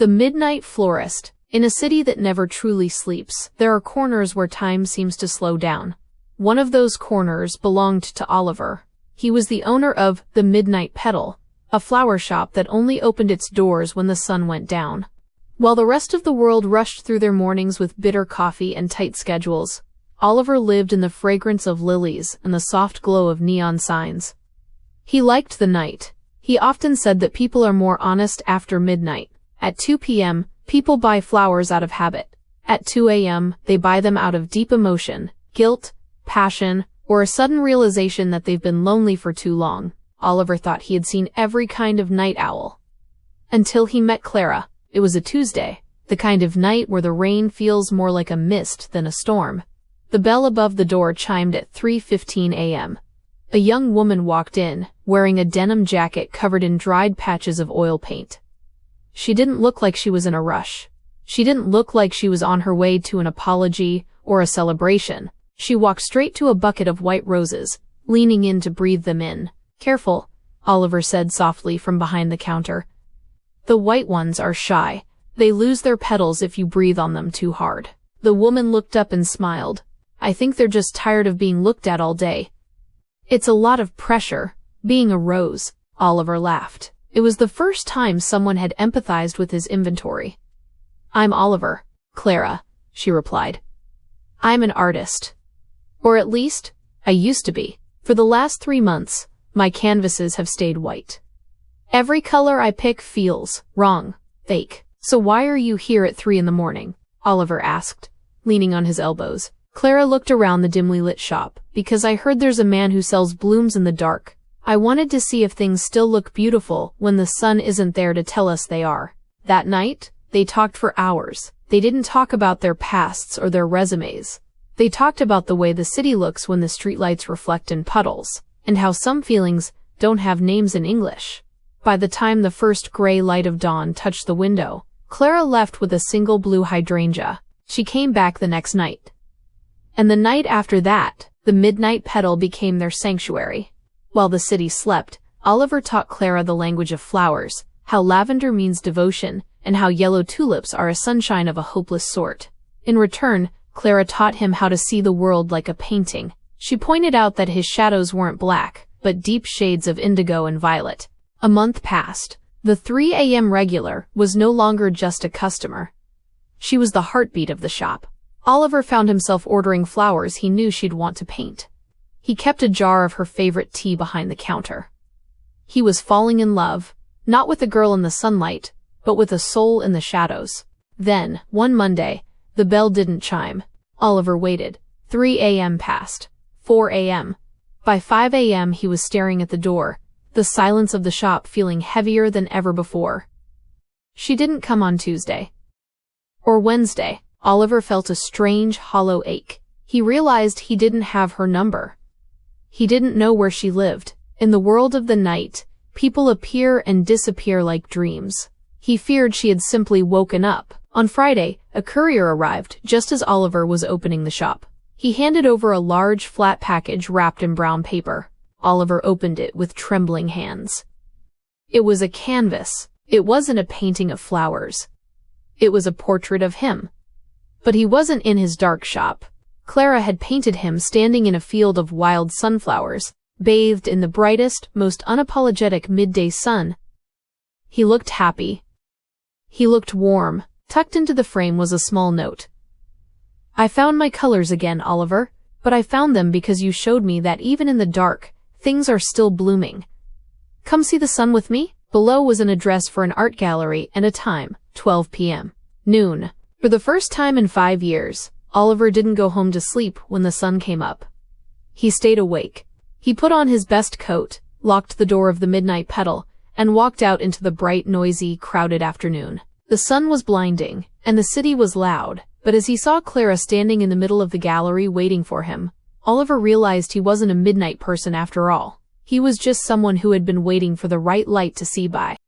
The Midnight Florist. In a city that never truly sleeps, there are corners where time seems to slow down. One of those corners belonged to Oliver. He was the owner of the Midnight Petal, a flower shop that only opened its doors when the sun went down. While the rest of the world rushed through their mornings with bitter coffee and tight schedules, Oliver lived in the fragrance of lilies and the soft glow of neon signs. He liked the night. He often said that people are more honest after midnight. At 2 p.m., people buy flowers out of habit. At 2 a.m., they buy them out of deep emotion, guilt, passion, or a sudden realization that they've been lonely for too long. Oliver thought he had seen every kind of night owl. Until he met Clara. It was a Tuesday, the kind of night where the rain feels more like a mist than a storm. The bell above the door chimed at 3:15 a.m. A young woman walked in, wearing a denim jacket covered in dried patches of oil paint. She didn't look like she was in a rush. She didn't look like she was on her way to an apology or a celebration. She walked straight to a bucket of white roses, leaning in to breathe them in. "Careful," Oliver said softly from behind the counter. "The white ones are shy. They lose their petals if you breathe on them too hard." The woman looked up and smiled. "I think they're just tired of being looked at all day." "It's a lot of pressure, being a rose," Oliver laughed. It was the first time someone had empathized with his inventory. "I'm Oliver, Clara," she replied. "I'm an artist. Or at least, I used to be. For the last 3 months, my canvases have stayed white. Every color I pick feels wrong, fake. So why are you here at 3 in the morning?" Oliver asked, leaning on his elbows. Clara looked around the dimly lit shop. "Because I heard there's a man who sells blooms in the dark. I wanted to see if things still look beautiful when the sun isn't there to tell us they are." That night, they talked for hours. They didn't talk about their pasts or their resumes. They talked about the way the city looks when the streetlights reflect in puddles, and how some feelings don't have names in English. By the time the first gray light of dawn touched the window, Clara left with a single blue hydrangea. She came back the next night. And the night after that, the Midnight Petal became their sanctuary. While the city slept, Oliver taught Clara the language of flowers, how lavender means devotion, and how yellow tulips are a sunshine of a hopeless sort. In return, Clara taught him how to see the world like a painting. She pointed out that his shadows weren't black, but deep shades of indigo and violet. A month passed. The 3 a.m. regular was no longer just a customer. She was the heartbeat of the shop. Oliver found himself ordering flowers he knew she'd want to paint. He kept a jar of her favorite tea behind the counter. He was falling in love, not with a girl in the sunlight, but with a soul in the shadows. Then, one Monday, the bell didn't chime. Oliver waited. 3 a.m. passed. 4 a.m. By 5 a.m. he was staring at the door, the silence of the shop feeling heavier than ever before. She didn't come on Tuesday. Or Wednesday. Oliver felt a strange, hollow ache. He realized he didn't have her number. He didn't know where she lived. In the world of the night, people appear and disappear like dreams. He feared she had simply woken up. On Friday, a courier arrived just as Oliver was opening the shop. He handed over a large, flat package wrapped in brown paper. Oliver opened it with trembling hands. It was a canvas. It wasn't a painting of flowers. It was a portrait of him. But he wasn't in his dark shop. Clara had painted him standing in a field of wild sunflowers, bathed in the brightest, most unapologetic midday sun. He looked happy. He looked warm. Tucked into the frame was a small note. "I found my colors again, Oliver, but I found them because you showed me that even in the dark, things are still blooming. Come see the sun with me?" Below was an address for an art gallery and a time, 12 p.m. Noon. For the first time in 5 years, Oliver didn't go home to sleep when the sun came up. He stayed awake. He put on his best coat, locked the door of the Midnight Petal, and walked out into the bright, noisy, crowded afternoon. The sun was blinding, and the city was loud, but as he saw Clara standing in the middle of the gallery waiting for him, Oliver realized he wasn't a midnight person after all. He was just someone who had been waiting for the right light to see by.